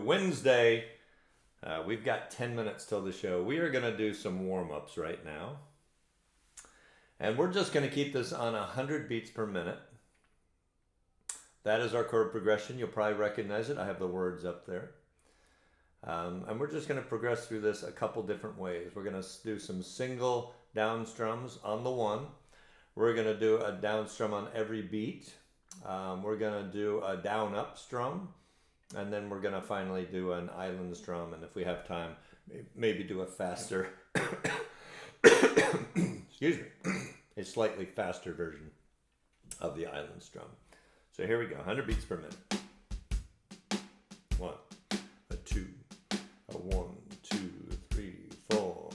Wednesday. We've got 10 minutes till the show. We are going to do some warm-ups right now. And we're just going to keep this on 100 beats per minute. That is our chord progression. You'll probably recognize it. I have the words up there. And we're just going to progress through this a couple different ways. We're going to do some single down strums on the one. We're going to do a down strum on every beat. We're going to do a down up strum. And then we're going to finally do an island strum. And if we have time, maybe do a faster, excuse me, a slightly faster version of the island strum. So here we go, 100 beats per minute. 1, a 2, a 1, 2, 3, 4.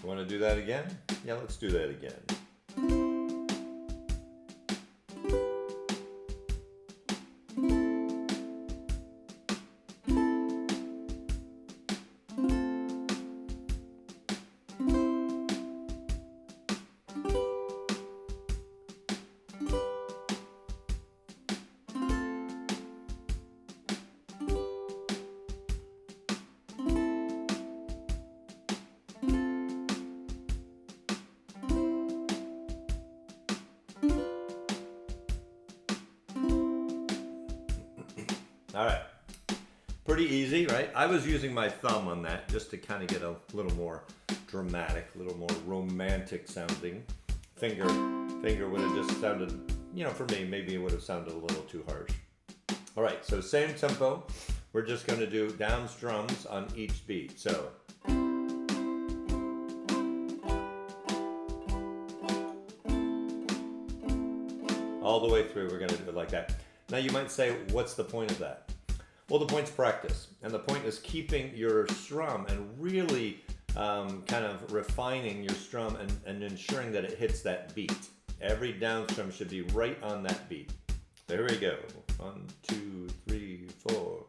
Want to do that again? Yeah, let's do that again. All right, pretty easy, right? I was using my thumb on that just to kind of get a little more dramatic, a little more romantic sounding. Finger would have just sounded, for me, maybe it would have sounded a little too harsh. All right, so same tempo. We're just going to do down strums on each beat. So. All the way through, we're going to do it like that. Now you might say, what's the point of that? Well, the point's practice. And the point is keeping your strum and really kind of refining your strum and ensuring that it hits that beat. Every down strum should be right on that beat. So here we go. 1, 2, 3, 4.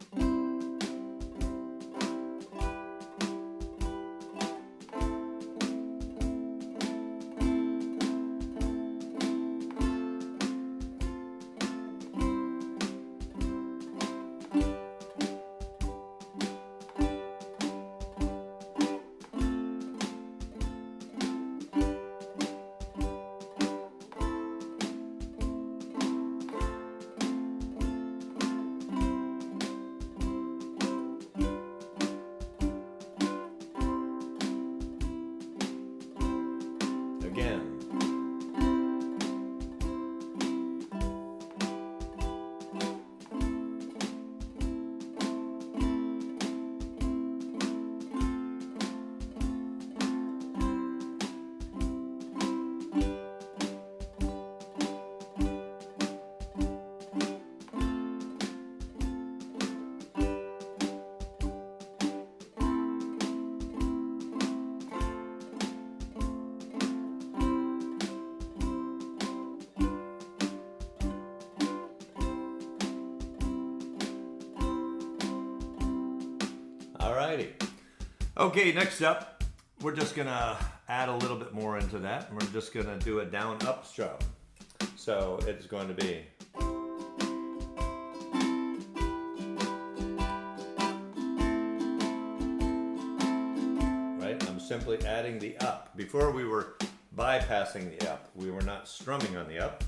Again. Alrighty. Okay, next up, we're just gonna add a little bit more into that. And we're just gonna do a down up strum. So it's going to be. Right, I'm simply adding the up. Before we were bypassing the up. We were not strumming on the up,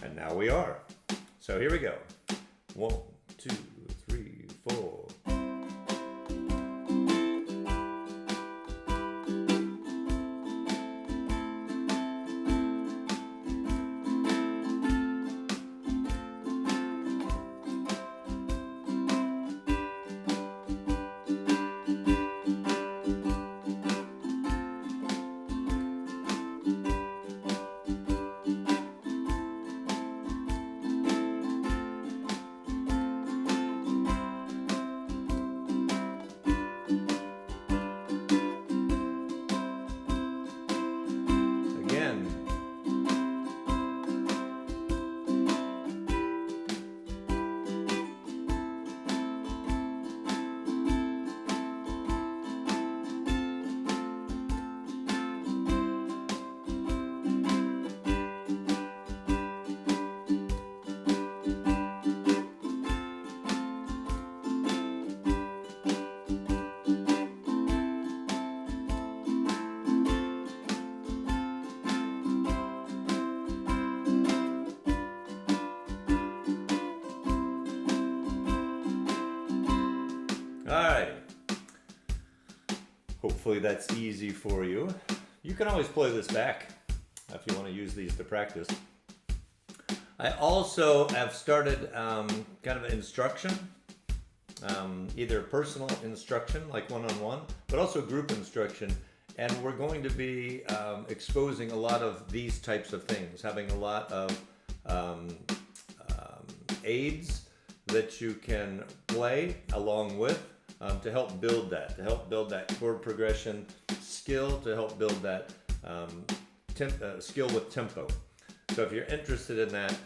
and now we are. So here we go. 1, 2, 3, 4. Hopefully that's easy for you. You can always play this back if you want to use these to practice. I also have started kind of instruction, either personal instruction like one-on-one, but also group instruction. And we're going to be exposing a lot of these types of things, having a lot of aids that you can play along with to help build that chord progression skill, to help build that skill with tempo. So if you're interested in that,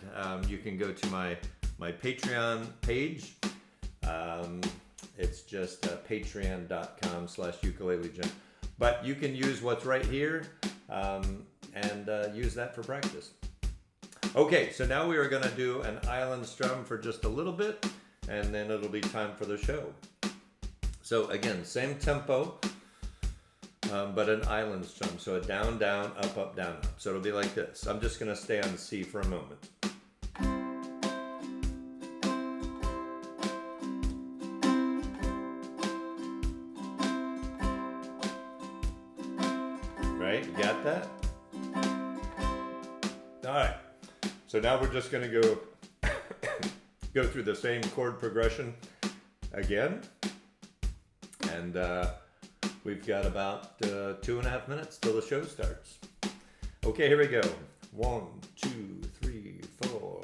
you can go to my Patreon page. It's just patreon.com/Ukulele Gent. But you can use what's right here and use that for practice. Okay, so now we are going to do an island strum for just a little bit, and then it'll be time for the show. So again, same tempo, but an island strum. So a down, down, up, up, down, up. So it'll be like this. I'm just going to stay on C for a moment. Right, you got that? All right, so now we're just going to go through the same chord progression again, and we've got about 2.5 minutes till the show starts. Okay, here we go. 1, 2, 3, 4.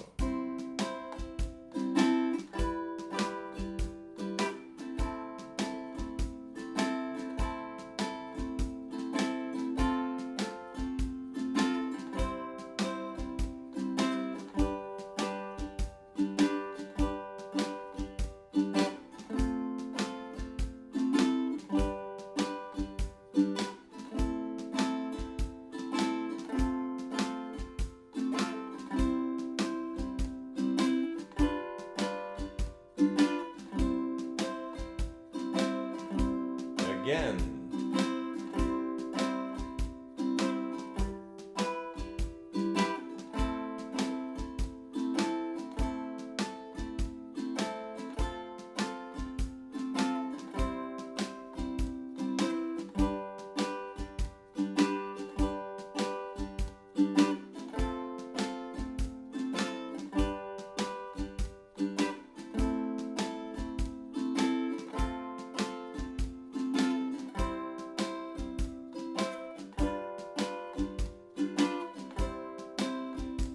Again.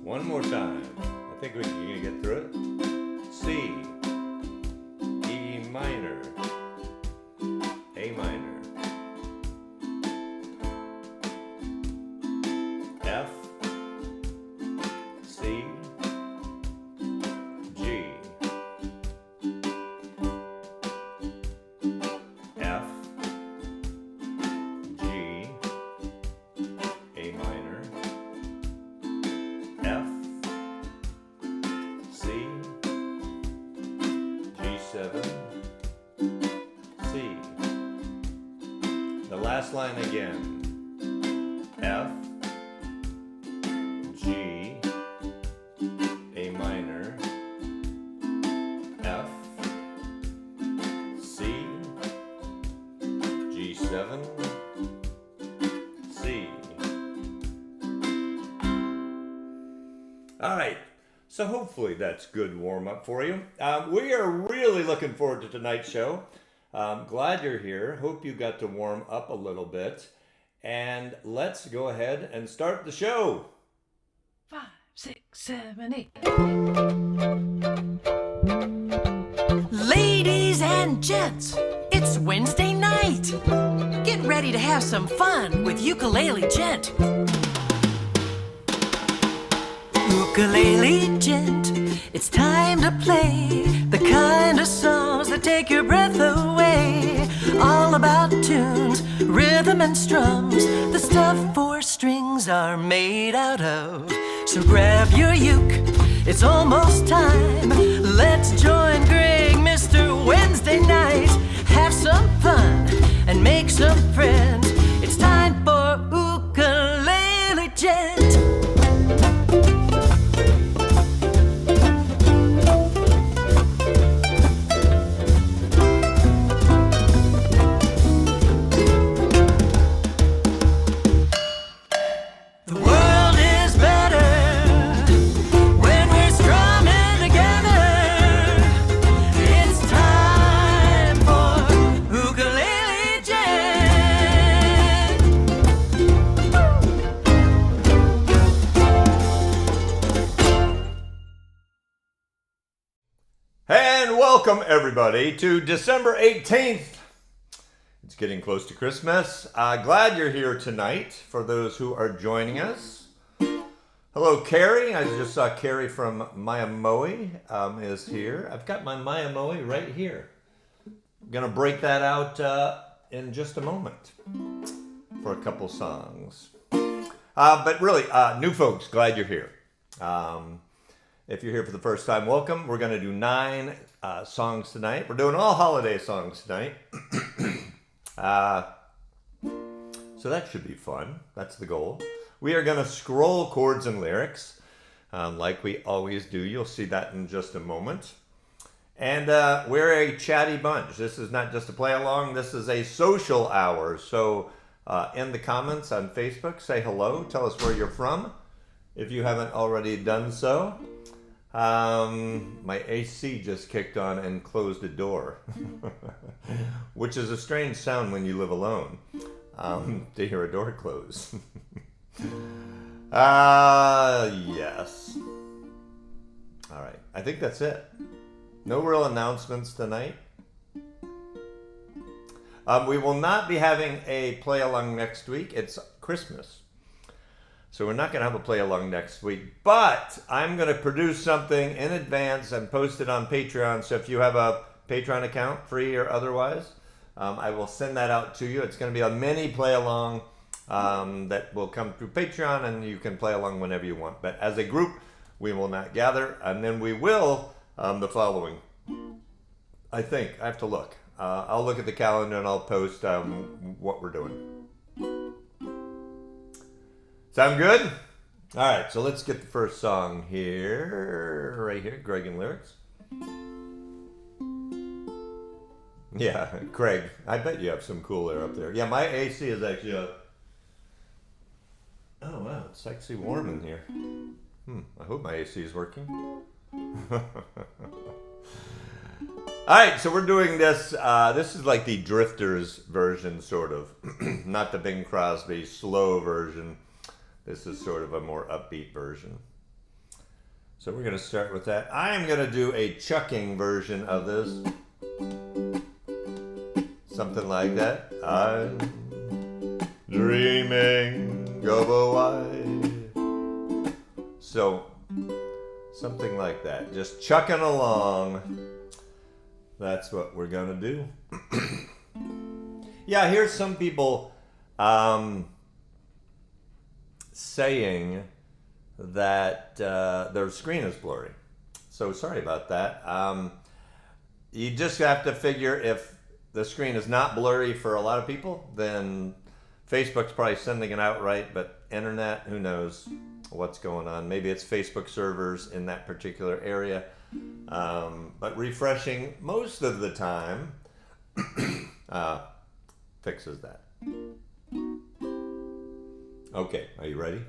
One more time. I think you're gonna get through it. C, E minor, A minor, F, C, G, F, G, A minor, F, C, G7, C. The last line again. F, G, A minor, F, C, G7, C. All right. So hopefully that's good warm-up for you. We are really looking forward to tonight's show. Glad you're here. Hope you got to warm up a little bit. And let's go ahead and start the show. 5, 6, 7, 8. Ladies and gents, it's Wednesday night. Get ready to have some fun with Ukulele Gent. Ukulele Gent, it's time to play the kind of songs that take your breath away. All about tunes, rhythm and strums, the stuff 4 strings are made out of. So grab your uke, it's almost time. Let's join Greg, Mr. Wednesday Night. Have some fun and make some friends. It's time for Ukulele Gent. welcome everybody to December 18th. It's getting close to Christmas. Glad you're here tonight for those who are joining us. Hello, Carrie. I just saw Carrie from Miami is here. I've got my Miami right here. I'm going to break that out in just a moment for a couple songs. But really, new folks, glad you're here. If you're here for the first time, welcome. We're going to do 9 songs tonight. We're doing all holiday songs tonight. So that should be fun. That's the goal. We are going to scroll chords and lyrics like we always do. You'll see that in just a moment. And we're a chatty bunch. This is not just a play along. This is a social hour. So in the comments on Facebook, say hello. Tell us where you're from if you haven't already done so. My AC just kicked on and closed a door, which is a strange sound when you live alone, to hear a door close. Yes. All right. I think that's it. No real announcements tonight. We will not be having a play along next week. It's Christmas. So we're not going to have a play along next week, but I'm going to produce something in advance and post it on Patreon. So if you have a Patreon account, free or otherwise, I will send that out to you. It's going to be a mini play along that will come through Patreon, and you can play along whenever you want. But as a group, we will not gather, and then we will the following. I think I have to look. I'll look at the calendar and I'll post what we're doing. Sound good? All right, so let's get the first song here, right here, Greg and lyrics. Yeah, Craig, I bet you have some cool air up there. Yeah, my AC is actually oh wow, it's actually warm in here. I hope my AC is working. All right, so we're doing this. This is like the Drifters version, sort of. Not the Bing Crosby slow version. This is sort of a more upbeat version. So we're going to start with that. I am going to do a chucking version of this. Something like that. I'm dreaming of a wife. So, something like that. Just chucking along. That's what we're going to do. Yeah, here's some people saying that their screen is blurry. So sorry about that. You just have to figure if the screen is not blurry for a lot of people, then Facebook's probably sending it out right, but internet, who knows what's going on. Maybe it's Facebook servers in that particular area. But refreshing most of the time fixes that. Okay, are you ready?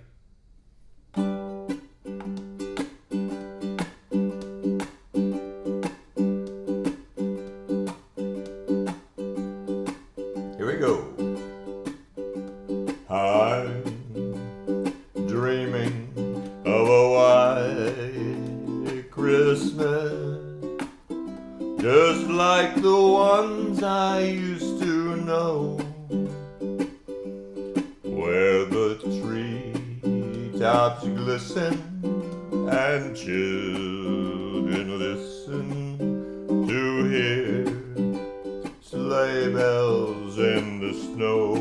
Here we go. I'm dreaming of a white Christmas, just like the ones I used to know, where the treetops glisten and children listen to hear sleigh bells in the snow.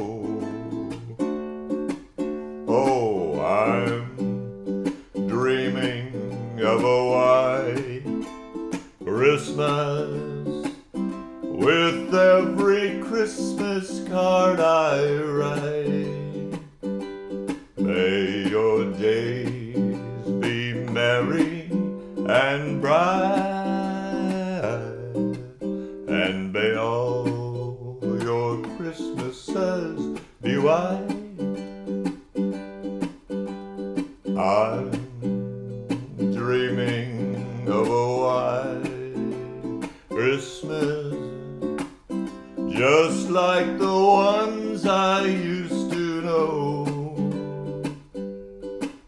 Oh, I'm dreaming of a white Christmas, with every Christmas card I write. May your days be merry and bright, and may all your Christmases be white. I'm dreaming of a white Christmas, just like the ones I used to know,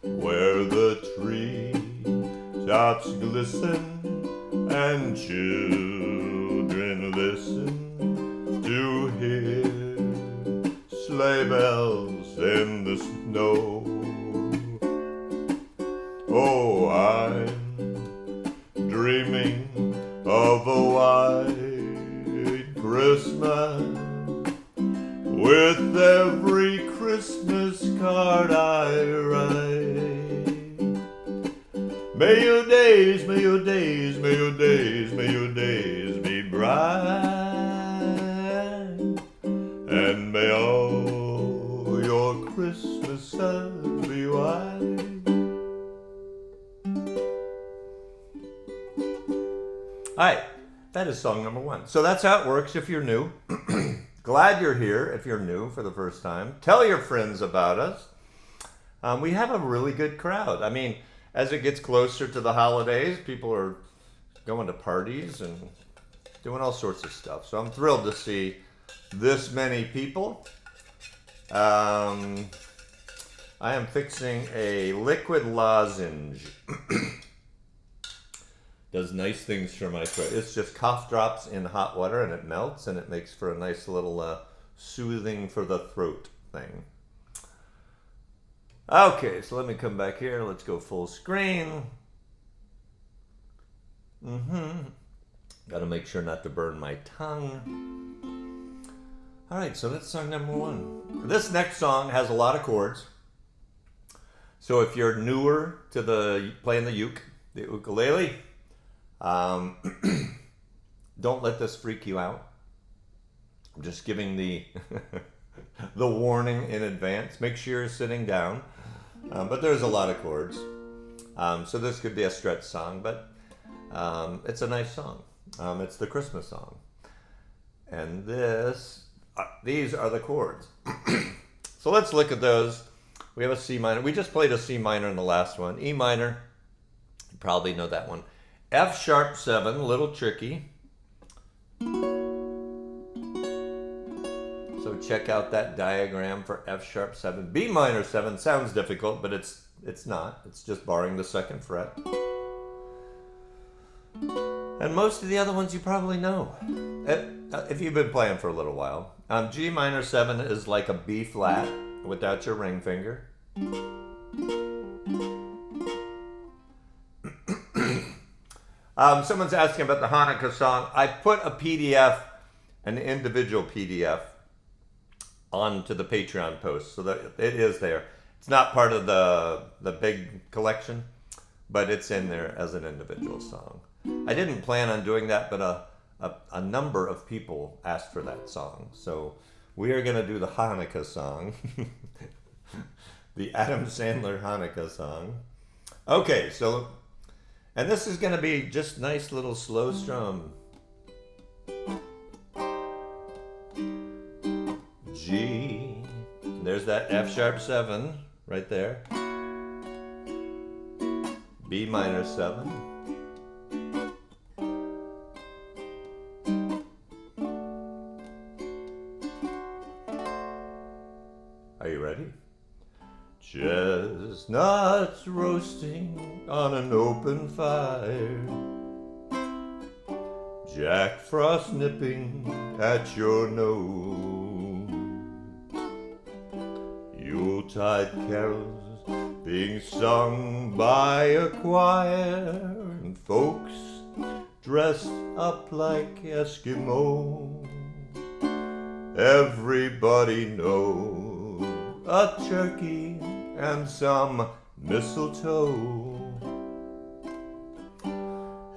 where the tree tops glisten and children listen to hear sleigh bells in the snow. Oh, I'm dreaming of a white Christmas with every Christmas card I write. May your days, may your days, may your days, may your days be bright, and may all your Christmases be white. Hi, that is song number 1. So that's how it works if you're new. Glad you're here if you're new for the first time. Tell your friends about us. We have a really good crowd. I mean, as it gets closer to the holidays, people are going to parties and doing all sorts of stuff. So I'm thrilled to see this many people. I am fixing a liquid lozenge. Does nice things for my throat. It's just cough drops in hot water and it melts and it makes for a nice little soothing for the throat thing. Okay, so let me come back here. Let's go full screen. Got to make sure not to burn my tongue. All right, so that's song number 1. This next song has a lot of chords. So if you're newer to playing the ukulele, don't let this freak you out. I'm just giving the the warning in advance. Make sure you're sitting down. But there's a lot of chords. So this could be a stretch song, but it's a nice song. It's the Christmas song. And these are the chords. So let's look at those. We have a C minor. We just played a C minor in the last one. E minor. You probably know that one. F sharp 7, a little tricky. So check out that diagram for F sharp 7. B minor 7 sounds difficult, but it's not. It's just barring the 2nd fret. And most of the other ones you probably know, if you've been playing for a little while. G minor 7 is like a B flat without your ring finger. Someone's asking about the Hanukkah song. I put a PDF, an individual PDF, onto the Patreon post, so that it is there. It's not part of the big collection, but it's in there as an individual song. I didn't plan on doing that, but a number of people asked for that song. So we are going to do the Hanukkah song, the Adam Sandler Hanukkah song. Okay, so, and this is going to be just nice little slow strum. G, there's that F sharp 7 right there. B minor 7. Are you ready? Chestnuts roasting on an open fire, Jack Frost nipping at your nose, Yuletide carols being sung by a choir, and folks dressed up like Eskimos. Everybody knows a turkey and some mistletoe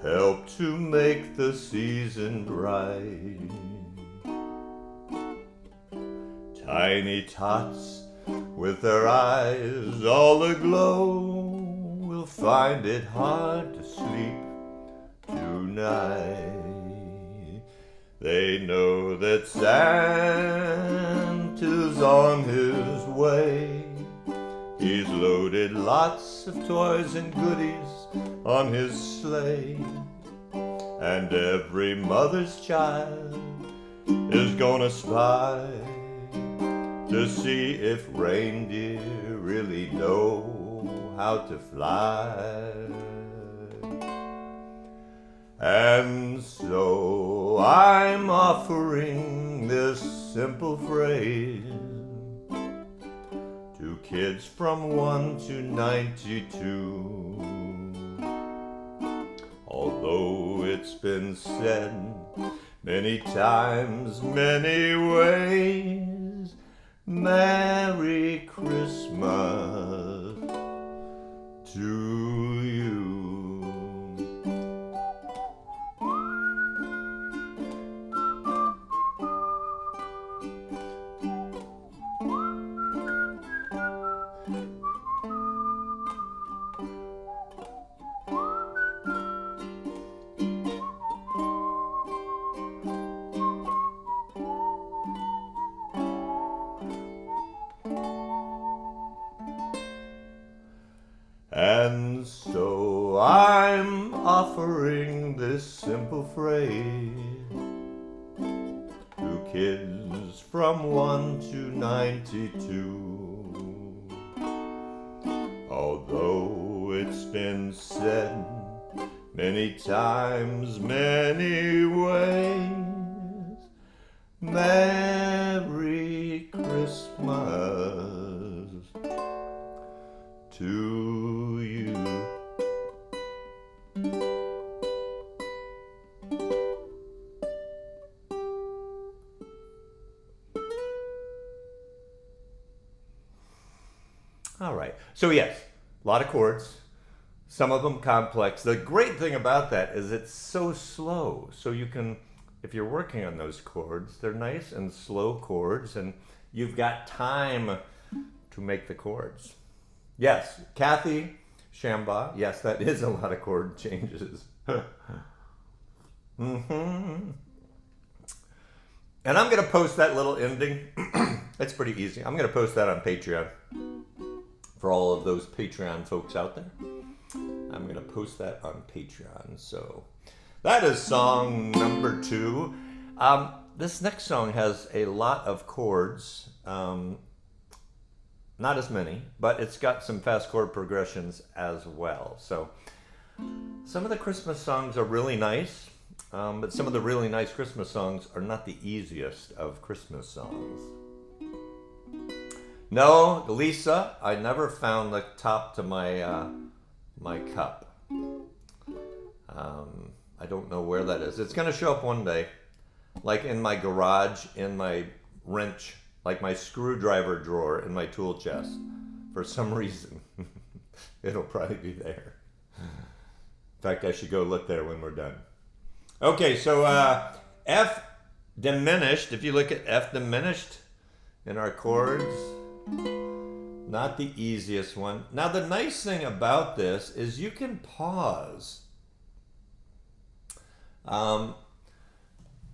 help to make the season bright. Tiny tots with their eyes all aglow will find it hard to sleep tonight. They know that Santa's on his way. He's loaded lots of toys and goodies on his sleigh, and every mother's child is gonna spy to see if reindeer really know how to fly. And And so I'm offering this simple phrase to kids from 1 to 92. Although it's been said many times, many ways, Merry Christmas to you. And so I'm offering this simple phrase to kids from 1 to 92. Although it's been said many times, many ways, Merry Christmas to you. All right. So yes, a lot of chords, some of them complex. The great thing about that is it's so slow. So you can, if you're working on those chords, they're nice and slow chords, and you've got time to make the chords. Yes, Kathy Shamba. Yes, that is a lot of chord changes. And I'm going to post that little ending. It's pretty easy. I'm going to post that on Patreon for all of those Patreon folks out there. I'm going to post that on Patreon. So that is song number 2. This next song has a lot of chords. Not as many, but it's got some fast chord progressions as well. So some of the Christmas songs are really nice, but some of the really nice Christmas songs are not the easiest of Christmas songs. No, Lisa, I never found the top to my my cup. I don't know where that is. It's going to show up one day, like in my garage, in my wrench, like my screwdriver drawer in my tool chest. For some reason, it'll probably be there. In fact, I should go look there when we're done. Okay, so F diminished. If you look at F diminished in our chords, not the easiest one. Now, the nice thing about this is you can pause.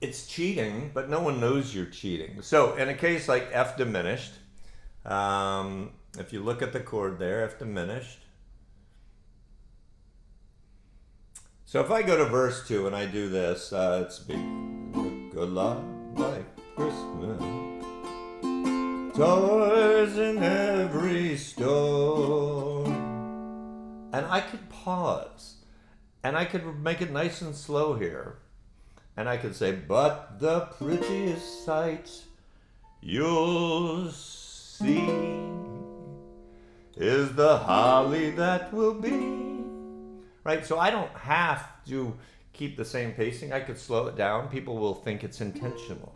It's cheating, but no one knows you're cheating. So in a case like F diminished, if you look at the chord there, F diminished. So if I go to verse 2 and I do this, it's be look a lot like Christmas, toys in every store. And I could pause, and I could make it nice and slow here. And I could say, but the prettiest sight you'll see is the holly that will be. Right? So I don't have to keep the same pacing. I could slow it down. People will think it's intentional.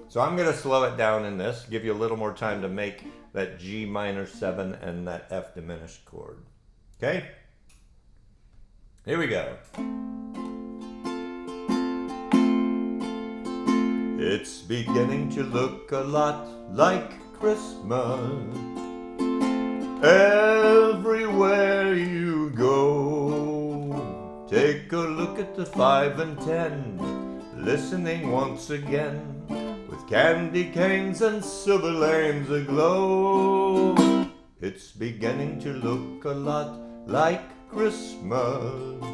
So I'm going to slow it down in this, give you a little more time to make that G minor 7 and that F diminished chord. Okay? Here we go. It's beginning to look a lot like Christmas everywhere you go. Take a look at the 5 and 10, listening once again, with candy canes and silver lanes aglow. It's beginning to look a lot like Christmas,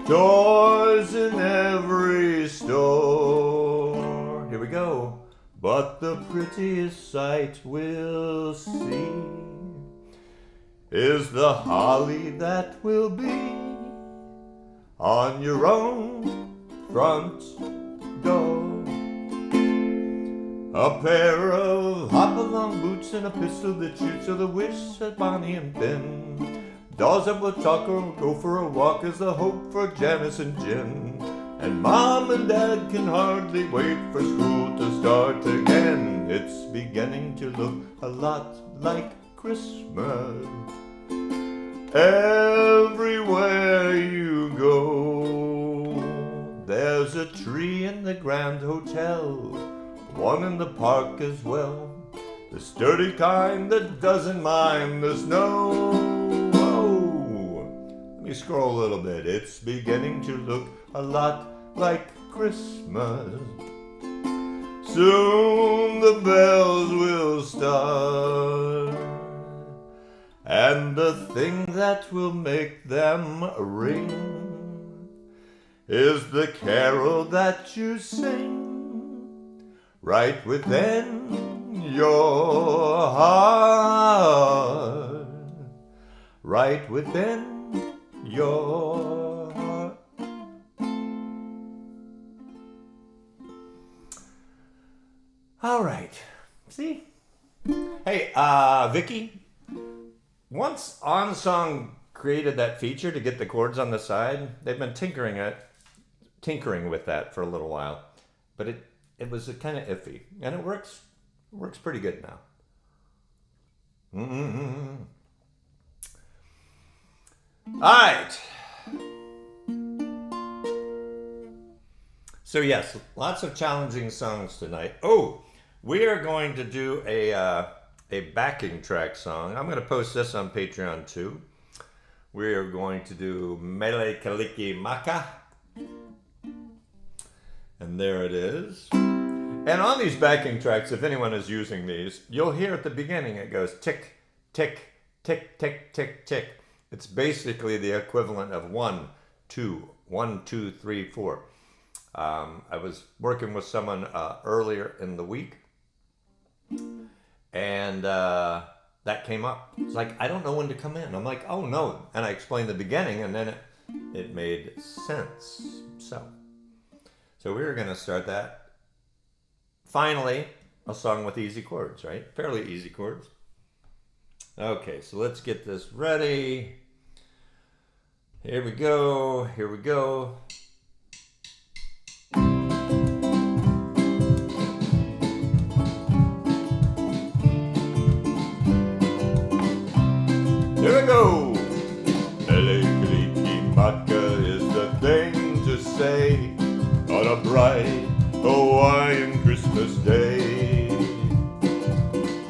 toys in every store. Here we go. But the prettiest sight we'll see is the holly that will be on your own front door. A pair of hop-along boots and a pistol that shoots are the wish that Bonnie and Ben. Dolls that will talk or go for a walk is the hope for Janice and Jen. And Mom and Dad can hardly wait for school to start again. It's beginning to look a lot like Christmas everywhere you go. There's a tree in the Grand Hotel, one in the park as well, the sturdy kind that doesn't mind the snow. Whoa. Let me scroll a little bit. It's beginning to look a lot like Christmas. Soon the bells will start, and the thing that will make them ring is the carol that you sing right within your heart, right within your heart. All right. See? Hey, Vicky, once OnSong created that feature to get the chords on the side, they've been tinkering with that for a little while, but it was kind of iffy, and it works pretty good now. All right. So yes, lots of challenging songs tonight. Oh, we are going to do a backing track song. I'm going to post this on Patreon too. We are going to do Mele Kaliki Maka. And there it is. And on these backing tracks, if anyone is using these, you'll hear at the beginning it goes tick, tick, tick, tick, tick, tick. It's basically the equivalent of 1, 2, 1, 2, 3, 4. I was working with someone earlier in the week, and that came up. It's like, I don't know when to come in. I'm like, oh no. And I explained the beginning, and then it made sense. So we're going to start that. Finally, a song with easy chords, right? Fairly easy chords. Okay, so let's get this ready. Here we go. Here we go. Here we go. Elekilikimaka is the thing to say on a bright Hawaiian Christmas day.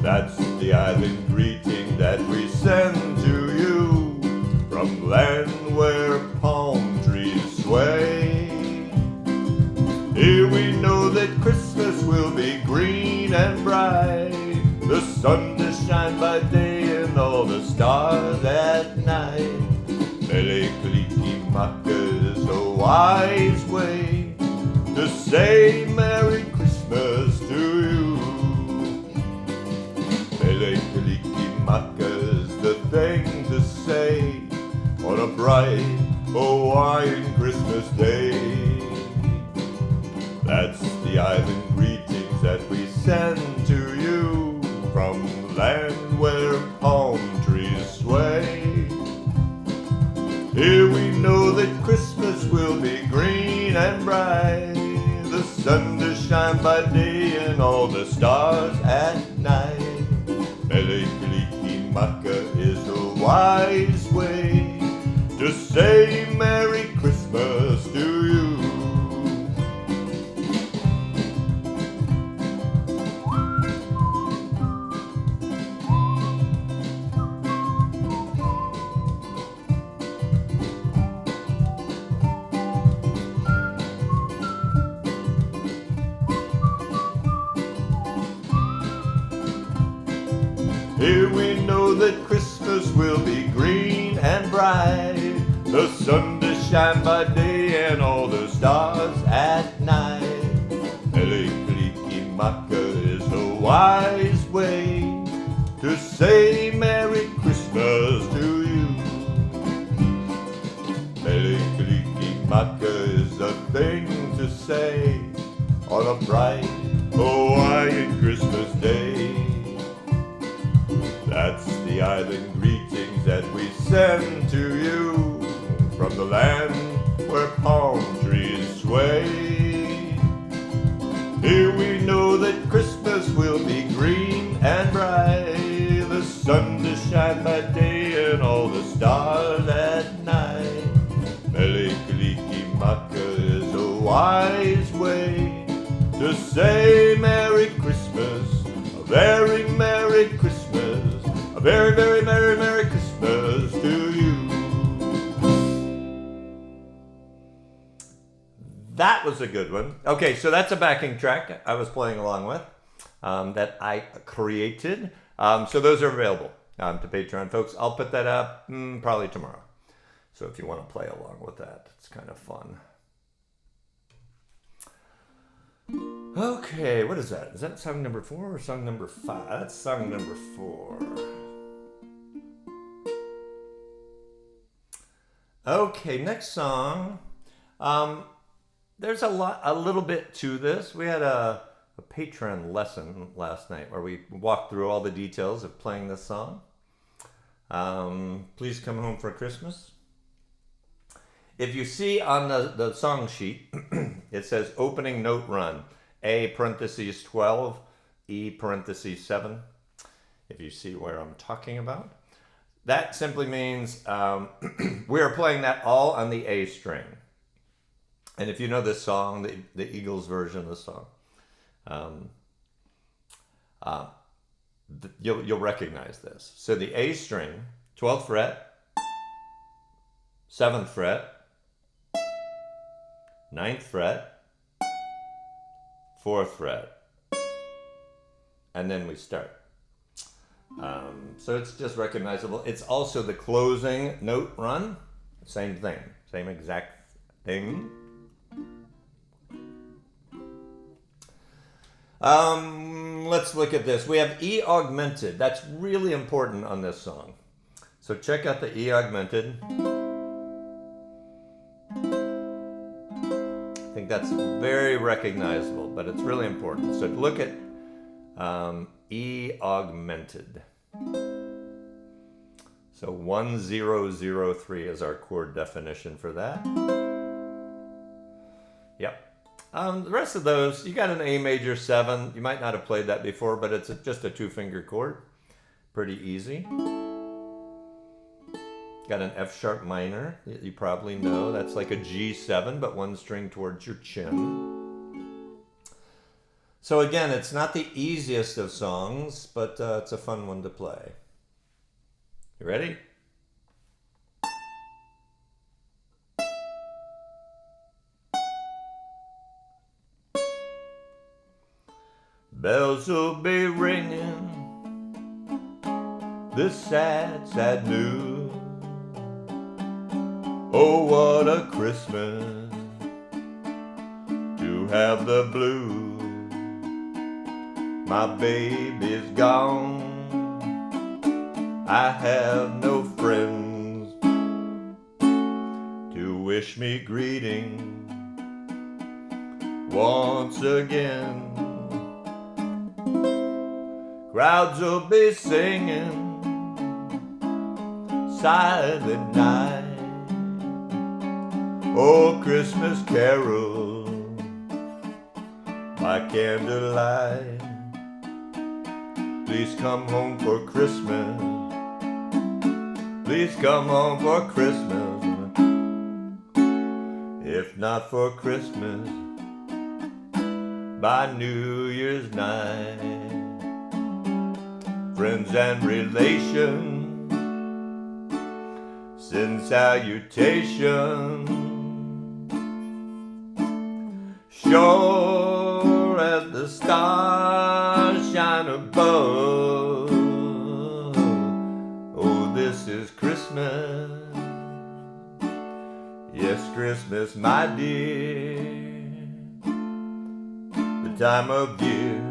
That's the island greeting that we send to you from land where palm trees sway. Here we know that Christmas will be green and bright, the sun to shine by day and all the stars at night. Mele Kalikimaka is a wise way to say Merry Christmas to you. Mele Kalikimaka is the thing to say on a bright Hawaiian Christmas day. That's the island greetings that we send to you from land where palm trees sway. Here we know that Christmas will be green and bright, the sun to shine by day and all the stars at night. Mele Kalikimaka is a wise way to say Merry Christmas to you. Here we know that Christmas will be green and bright, the sun to shine by day and all the stars at night. Mele Kalikimaka is a wise way to say Merry Christmas to you. Mele Kalikimaka say on a bright Hawaiian Christmas day. That's the island greetings that we send to you from the land where palm trees sway. Here we know that Christmas will be green and bright, the sun to shine by day and all the stars at night. Mele Kalikimaka is a wise way to say Merry Christmas, a very Merry Christmas, a very, very Merry, Merry Christmas to you. That was a good one. Okay, so that's a backing track I was playing along with that I created. So those are available to Patreon folks. I'll put that up probably tomorrow. So if you want to play along with that, it's kind of fun. Okay, what is that? Is that song number 4 or song number 5? That's song number 4. Okay, next song. There's a little bit to this. We had a Patreon lesson last night where we walked through all the details of playing this song. Please Come Home for Christmas. If you see on the song sheet, it says opening note run, A parentheses 12, E parentheses 7. If you see where I'm talking about. That simply means we are playing that all on the A string. And if you know this song, the Eagles version of the song, you'll recognize this. So the A string, 12th fret, 7th fret, 9th fret, 4th fret, and then we start. So it's just recognizable. It's also the closing note run. Same thing, same exact thing. Let's look at this. We have E augmented. That's really important on this song. So check out the E augmented. I think that's very recognizable, but it's really important. So look at E augmented. So 1003 is our chord definition for that. Yep. The rest of those, you got an A major 7. You might not have played that before, but it's just a 2-finger chord. Pretty easy. Got an F sharp minor, you probably know. That's like a G7, but one string towards your chin. So again, it's not the easiest of songs, but it's a fun one to play. You ready? Bells will be ringing this sad, sad news. Oh, what a Christmas to have the blues. My baby's gone, I have no friends to wish me greeting once again. Crowds will be singing Silent Night, oh Christmas carol by candlelight. Please come home for Christmas, please come home for Christmas. If not for Christmas, by New Year's night. Friends and relations send salutation. Sure as the stars shine above, oh, this is Christmas. Yes, Christmas, my dear, the time of year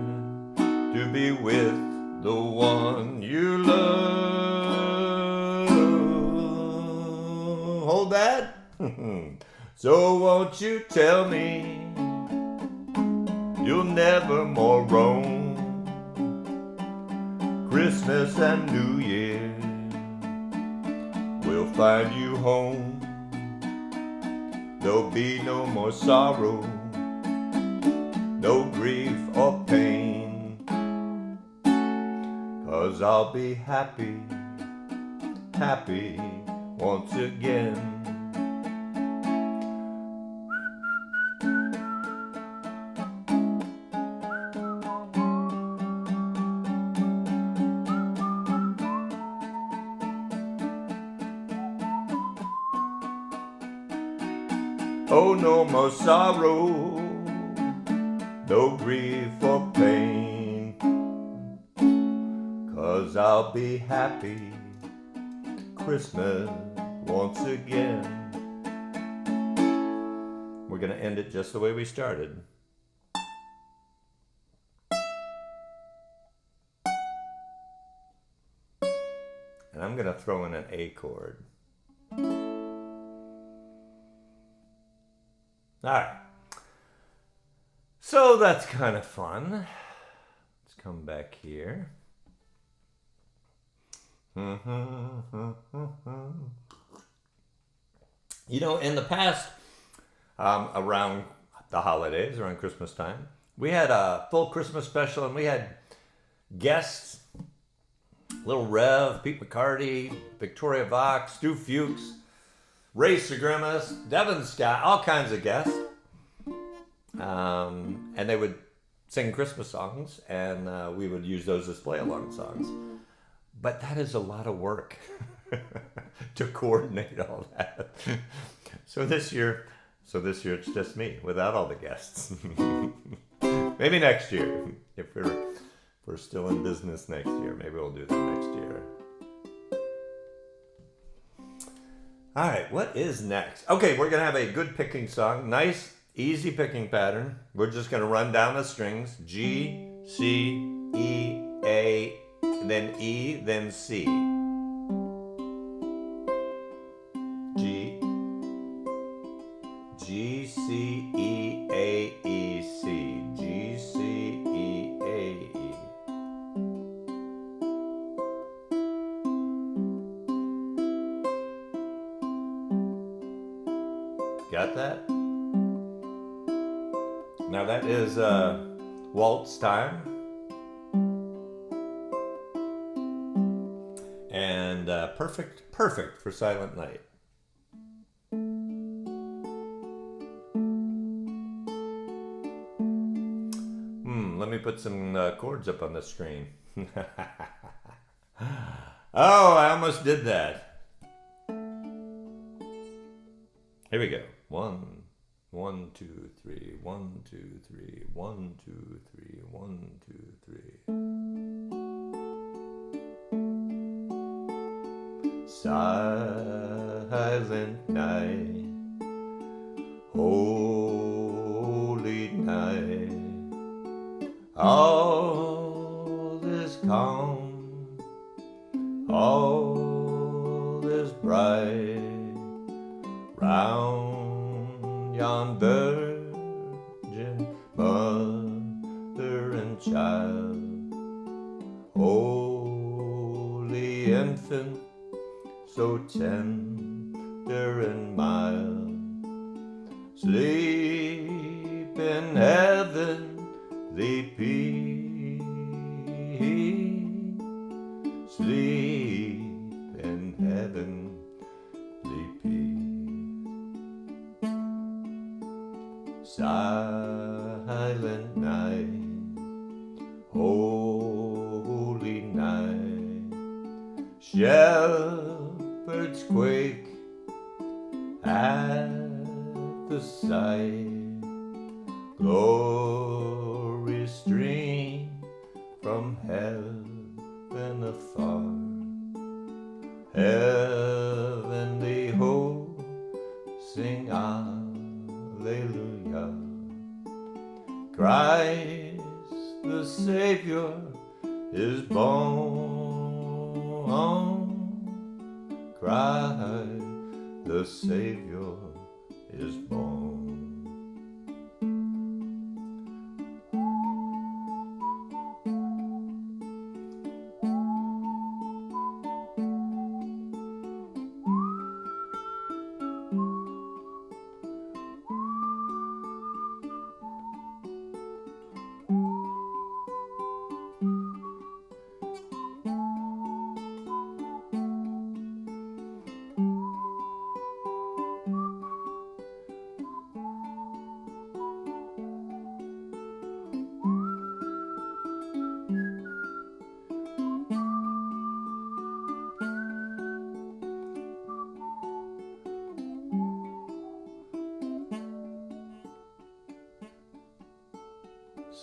to be with the one you love. Hold that. So won't you tell me you'll never more roam. Christmas and New Year will find you home. There'll be no more sorrow, no grief or pain, 'cause I'll be happy, happy once again. Oh, no more sorrow, no grief or pain, 'cause I'll be happy Christmas once again. We're going to end it just the way we started. And I'm going to throw in an A chord. All right. So that's kind of fun. Let's come back here. You know, in the past, around the holidays, around Christmas time, we had a full Christmas special, and we had guests, Little Rev, Pete McCarty, Victoria Vox, Stu Fuchs, Ray Segrimus, Devin Scott, all kinds of guests. And they would sing Christmas songs, and we would use those as play-along songs. But that is a lot of work to coordinate all that. So this year it's just me without all the guests. Maybe next year, if we're still in business next year, maybe we'll do that next year. All right, what is next? Okay, we're gonna have a good picking song, nice, easy picking pattern. We're just gonna run down the strings: G, C, E, A, then E, then C. G, G, C, E, A, E, C. G, C, E, A, E. Got that? Now that is waltz time. And perfect for Silent Night. Let me put some chords up on the screen. Oh, I almost did that. Here we go. 1, 1, 2, 3, 1, 2, 3, 1, 2, 3, 1, 2, 3. Silent night, holy night, all is calm, all is bright, round yon virgin mother and child, holy infant, so tender and mild, sleep in heavenly peace, sleep in heavenly peace. Silent night, holy night, shepherds quake at the sight, glory stream from heaven afar, heavenly hope sing Alleluia. Christ the Savior is born. Christ the Savior is born.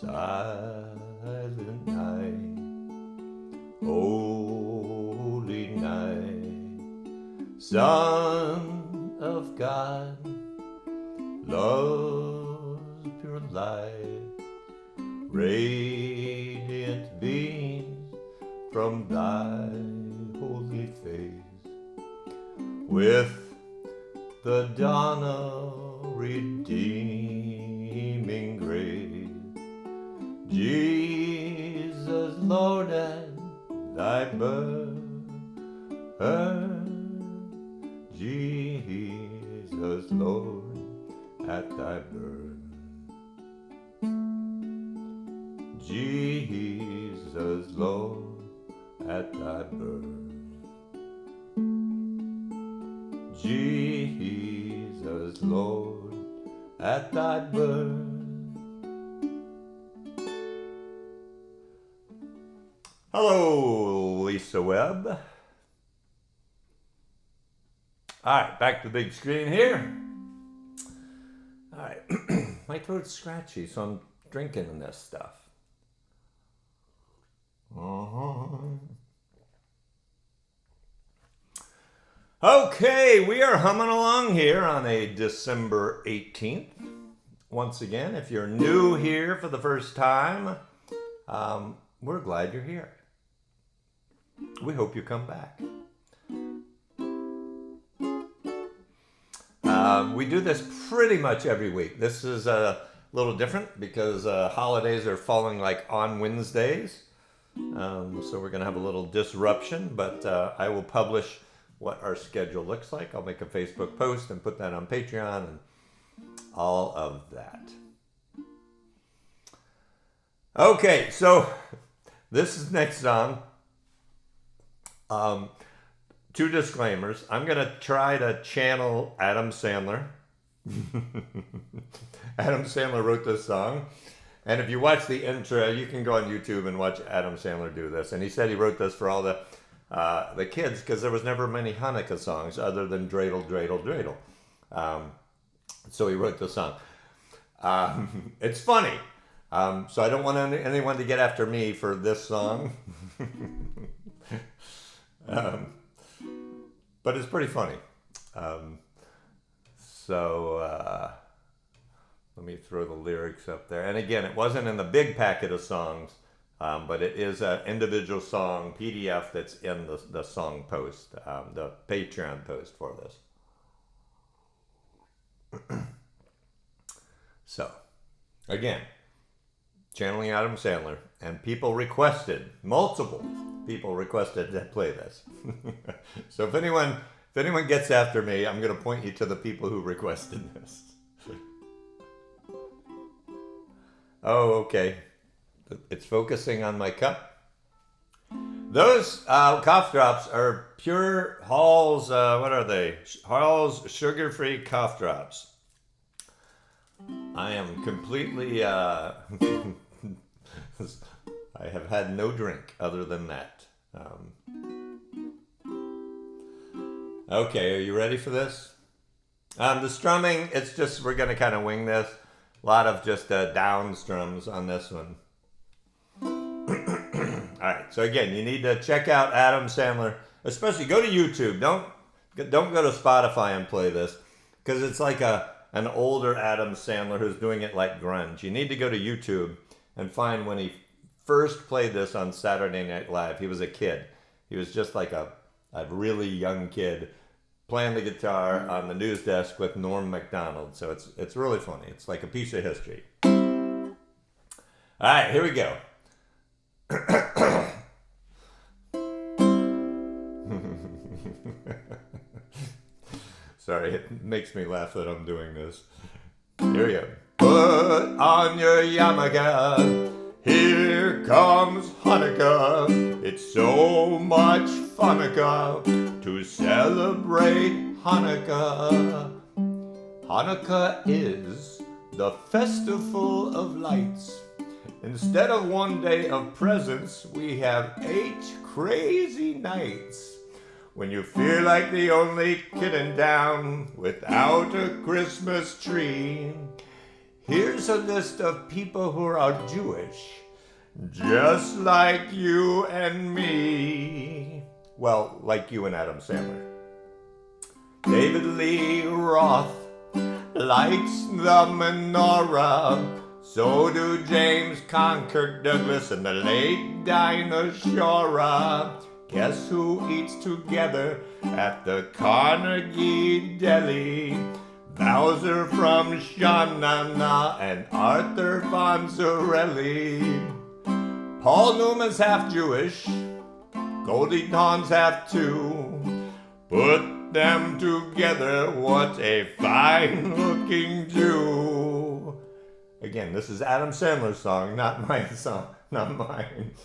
Silent night, holy night, Son of God, love's pure light, radiant beams from thy holy face, with the dawn of redeeming grace. Jesus, Lord, at thy birth, Jesus, Lord, at thy birth, Jesus, Lord, at thy birth, Jesus, Lord, at thy birth. Hello, Lisa Webb. All right, back to the big screen here. All right, my throat's scratchy, so I'm drinking this stuff. Okay, we are humming along here on a December 18th. Once again, if you're new here for the first time, we're glad you're here. We hope you come back. We do this pretty much every week. This is a little different because holidays are falling like on Wednesdays. So we're going to have a little disruption, but I will publish what our schedule looks like. I'll make a Facebook post and put that on Patreon and all of that. Okay, so this is next song. Two disclaimers. I'm going to try to channel Adam Sandler. Adam Sandler wrote this song. And if you watch the intro, you can go on YouTube and watch Adam Sandler do this. And he said he wrote this for all the kids because there was never many Hanukkah songs other than Dreidel, Dreidel, Dreidel. So he wrote this song. It's funny. So I don't want anyone to get after me for this song. But it's pretty funny. Let me throw the lyrics up there. And again, it wasn't in the big packet of songs, but it is an individual song PDF that's in the song post, the Patreon post for this. So, again, channeling Adam Sandler, and multiple people requested to play this. So if anyone gets after me, I'm going to point you to the people who requested this. Oh, okay. It's focusing on my cup. Those cough drops are pure Hall's, what are they? Hall's sugar-free cough drops. I am completely, I have had no drink other than that. Okay, are you ready for this? The strumming, it's just, we're going to kind of wing this. A lot of just down strums on this one. All right, so again, you need to check out Adam Sandler, especially go to YouTube. Don't go to Spotify and play this, because it's like an older Adam Sandler who's doing it like grunge. You need to go to YouTube and find when he first played this on Saturday Night Live. He was a kid. He was just like a really young kid playing the guitar on the news desk with Norm Macdonald. So it's really funny. It's like a piece of history. All right, here we go. Sorry, it makes me laugh that I'm doing this. Here we go. Put on your yarmulke. Here comes Hanukkah. It's so much funukkah to celebrate Hanukkah. Hanukkah is the festival of lights. Instead of one day of presents, we have 8 crazy nights. When you feel like the only kid in town without a Christmas tree, Here's a list of people who are Jewish, just like you and me. Well, like you and Adam Sandler. David Lee Roth lights the menorah. So do James Concord Douglas and the late Dinah Shore. Guess who eats together at the Carnegie Deli? Bowser from Sha-Na-Na and Arthur Fonzarelli. Paul Newman's half Jewish, Goldie Hawn's half too. Put them together, what a fine-looking Jew. Again, this is Adam Sandler's song, not my song, not mine.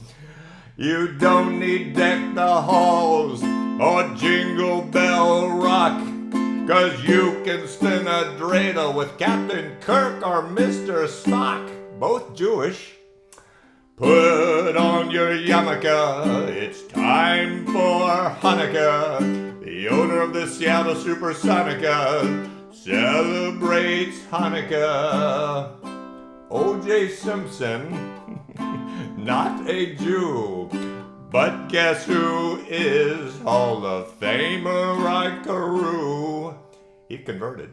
You don't need Deck the Halls or Jingle Bell Rock, 'cause you can spin a dreidel with Captain Kirk or Mr. Spock, both Jewish. Put on your yarmulke, it's time for Hanukkah. The owner of the Seattle Supersonica celebrates Hanukkah. O.J. Simpson, not a Jew, but guess who is Hall of Famer Rod Carew? He converted.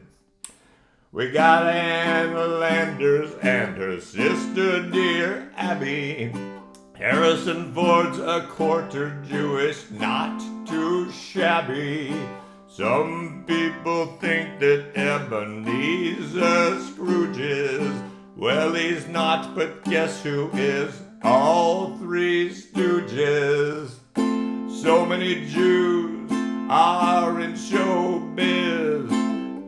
We got Ann Landers and her sister dear Abby. Harrison Ford's a quarter Jewish, not too shabby. Some people think that Ebenezer Scrooge is. Well, he's not, but guess who is? All three Stooges. So many Jews are in showbiz.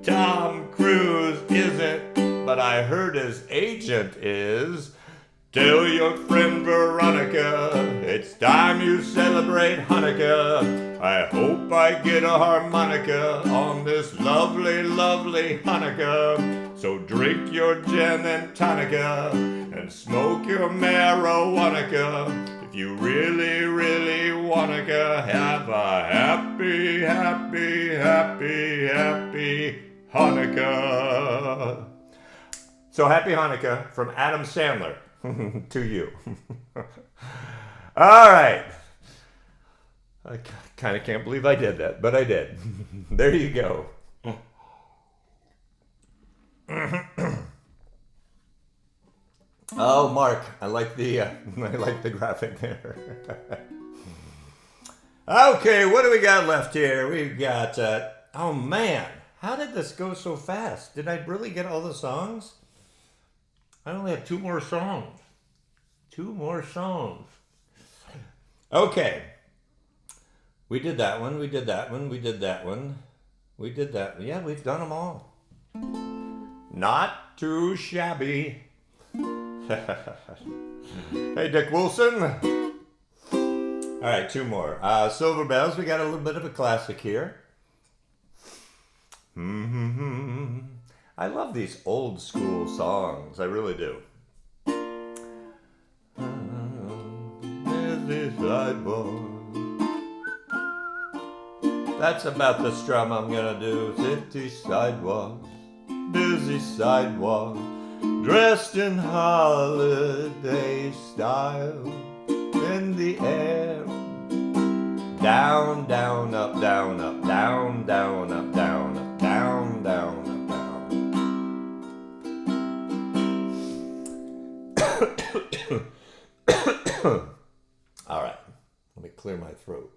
Tom Cruise isn't, but I heard his agent is. Tell your friend Veronica, it's time you celebrate Hanukkah. I hope I get a harmonica on this lovely, lovely Hanukkah. So drink your gin and tonica and smoke your marijuana if you really, really wanna have a happy, happy, happy, happy Hanukkah. So happy Hanukkah from Adam Sandler to you. All right. I kind of can't believe I did that, but I did. There you go. Oh, Mark, I like the graphic there. Okay, what do we got left here? We've got, oh man, how did this go so fast? Did I really get all the songs? I only have 2 more songs. 2 more songs. Okay. We did that one, we did that one, we did that one. We did that. Yeah, we've done them all. Not too shabby. Hey, Dick Wilson. All right, 2 more. Silver Bells, we got a little bit of a classic here. I love these old school songs. I really do. Busy sidewalk. That's about the strum I'm gonna do. City sidewalks, busy sidewalks, dressed in holiday style, in the air. Down, down, up, down, up, down, down, up, down, up, down, down, up, down. All right, let me clear my throat.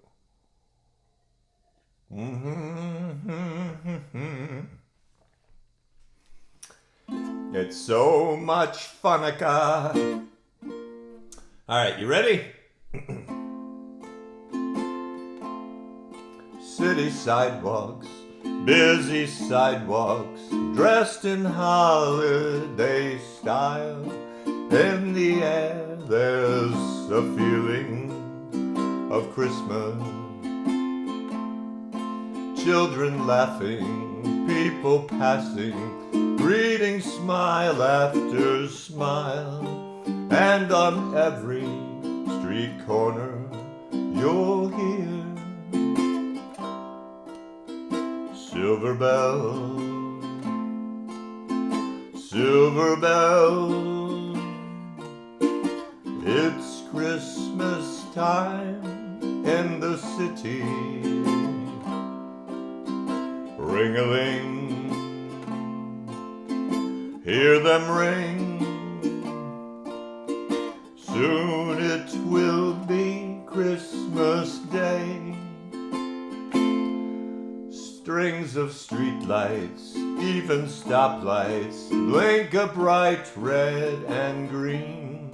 It's so much funica. All right, you ready? City sidewalks, busy sidewalks, dressed in holiday style. In the air, there's a feeling of Christmas. Children laughing, people passing, greeting smile after smile. And on every street corner, you'll hear silver bells, Silver bells, it's Christmas time in the city. Ring-a-ling, hear them ring. Soon it will be Christmas Day. Strings of streetlights, even stoplights, blink a bright red and green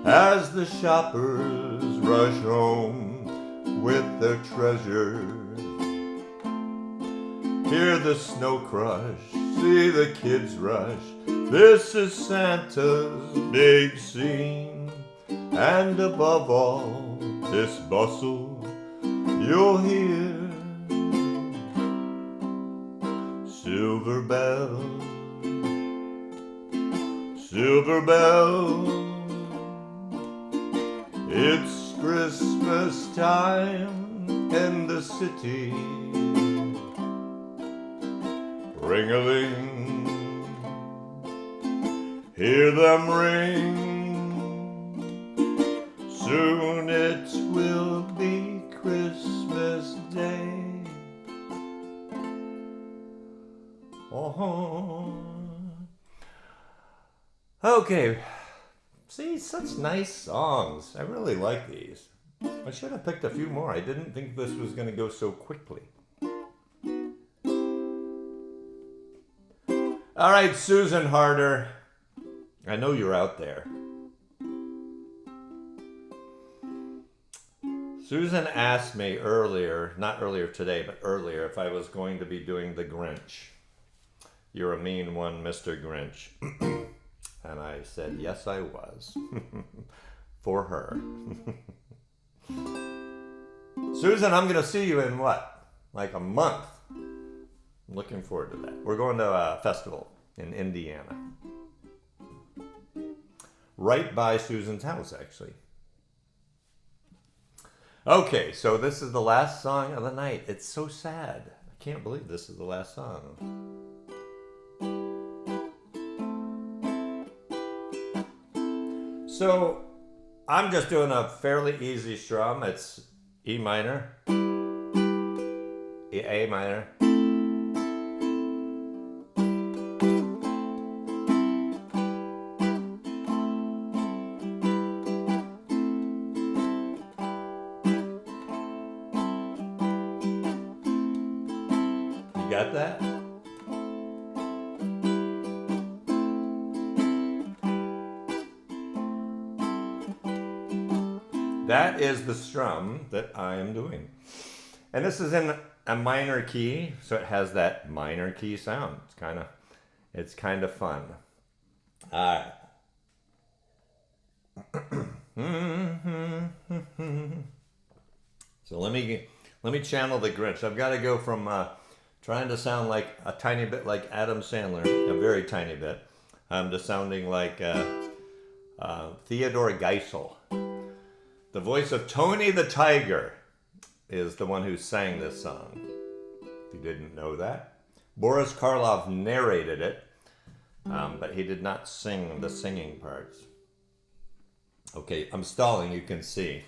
as the shoppers rush home with their treasures. Hear the snow crush, see the kids rush. This is Santa's big scene. And above all this bustle, you'll hear silver bells, silver bells. It's Christmas time in the city. Ring-a-ling, hear them ring. Soon it will be Christmas Day. Oh. Okay. See, such nice songs. I really like these. I should have picked a few more. I didn't think this was going to go so quickly. All right, Susan Harder. I know you're out there. Susan asked me earlier, not earlier today, but earlier, if I was going to be doing the Grinch. You're a mean one, Mr. Grinch. And I said, yes, I was. For her. Susan, I'm going to see you in what? Like a month. I'm looking forward to that. We're going to a festival in Indiana. Right by Susan's house, actually. Okay, so this is the last song of the night. It's so sad. I can't believe this is the last song. So, I'm just doing a fairly easy strum. It's E minor, A minor, got that? That is the strum that I am doing. And this is in a minor key, so it has that minor key sound. It's kind of fun. All right. So let me channel the Grinch. I've got to go from trying to sound like a tiny bit like Adam Sandler, a very tiny bit, to sounding like Theodore Geisel. The voice of Tony the Tiger is the one who sang this song. If you didn't know that. Boris Karloff narrated it, but he did not sing the singing parts. Okay, I'm stalling, you can see.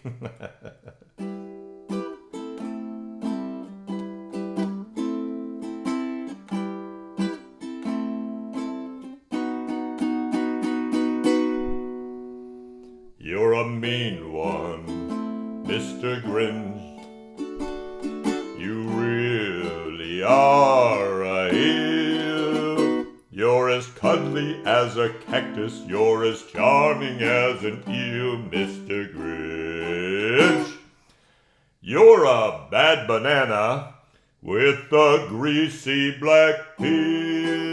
You're a mean one, Mr. Grinch. You really are a heel. You're as cuddly as a cactus. You're as charming as an eel, Mr. Grinch. You're a bad banana with a greasy black peel.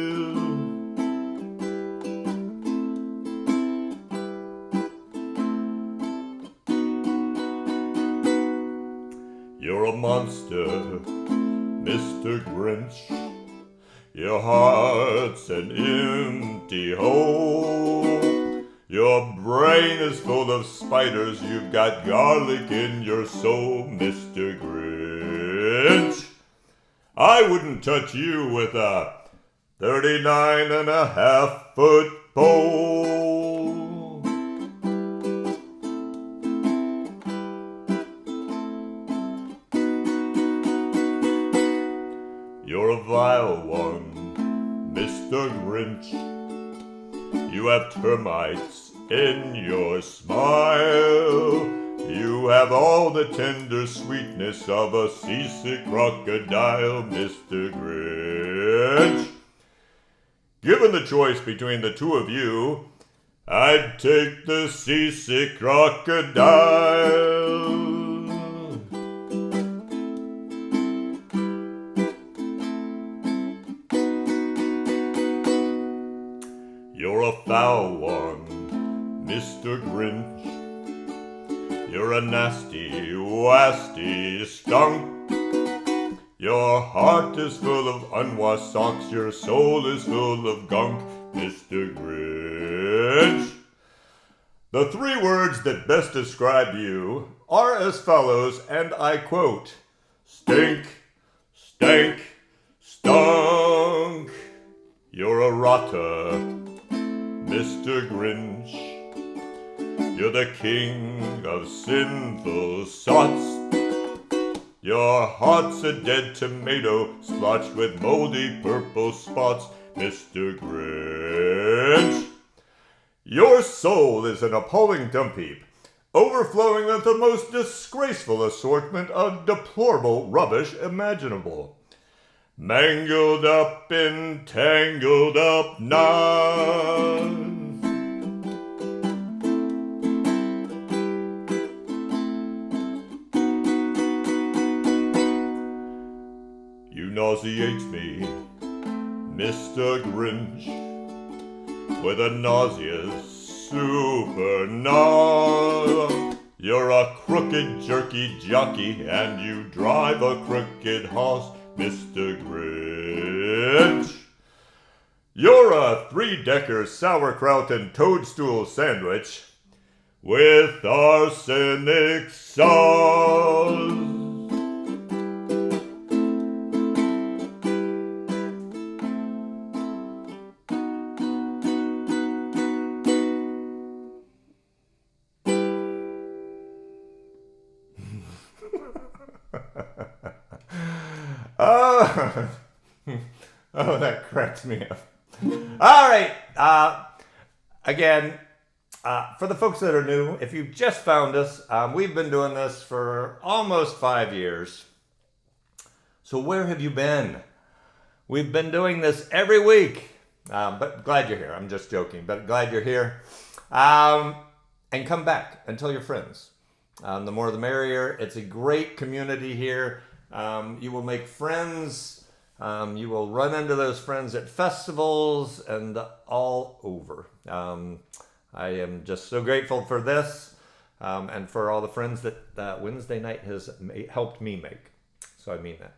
You're a monster, Mr. Grinch. Your heart's an empty hole. Your brain is full of spiders. You've got garlic in your soul, Mr. Grinch. I wouldn't touch you with a 39.5-foot pole. You're a vile one, Mr. Grinch. You have termites in your smile. You have all the tender sweetness of a seasick crocodile, Mr. Grinch. Given the choice between the two of you, I'd take the seasick crocodile. You're a foul one, Mr. Grinch. You're a nasty, wasty skunk. Your heart is full of unwashed socks. Your soul is full of gunk, Mr. Grinch. The 3 words that best describe you are as follows, and I quote, stink, stank, stunk. You're a rotter, Mr. Grinch. You're the king of sinful sots. Your heart's a dead tomato splotched with moldy purple spots, Mr. Grinch. Your soul is an appalling dump heap, overflowing with the most disgraceful assortment of deplorable rubbish imaginable. Mangled up in tangled up knots. You nauseate me, Mr. Grinch, with a nauseous super gnaw. You're a crooked jerky jockey and you drive a crooked horse, Mr. Grinch. You're a 3-decker sauerkraut and toadstool sandwich with arsenic sauce. Oh, that cracks me up. All right. Again, for the folks that are new, if you've just found us, we've been doing this for almost 5 years. So where have you been? We've been doing this every week. But glad you're here. I'm just joking, but glad you're here. And come back and tell your friends. The more the merrier. It's a great community here. You will make friends. You will run into those friends at festivals and all over. I am just so grateful for this and for all the friends that Wednesday night has helped me make. So I mean that.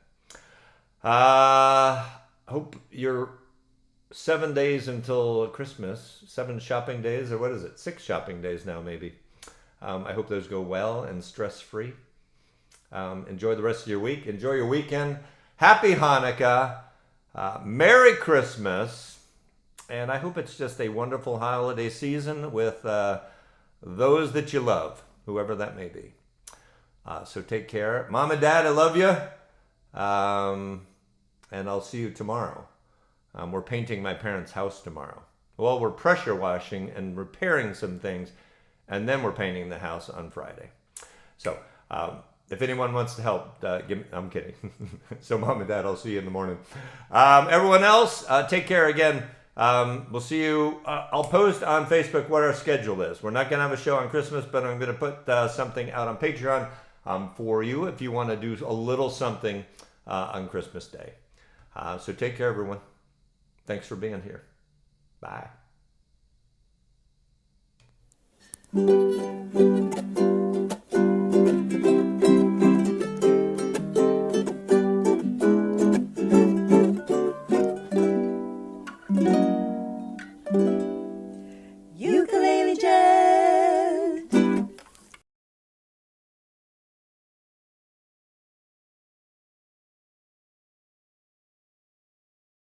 Hope your 7 days until Christmas, 7 shopping days, or what is it? 6 shopping days now, maybe. I hope those go well and stress-free. Enjoy the rest of your week. Enjoy your weekend. Happy Hanukkah. Merry Christmas. And I hope it's just a wonderful holiday season with those that you love, whoever that may be. So take care. Mom and Dad, I love you. And I'll see you tomorrow. We're painting my parents' house tomorrow. Well, we're pressure washing and repairing some things, and then we're painting the house on Friday. So if anyone wants to help, I'm kidding. So Mom and Dad, I'll see you in the morning. Everyone else, take care again. We'll see you. I'll post on Facebook what our schedule is. We're not going to have a show on Christmas, but I'm going to put something out on Patreon for you if you want to do a little something on Christmas Day. So take care, everyone. Thanks for being here. Bye.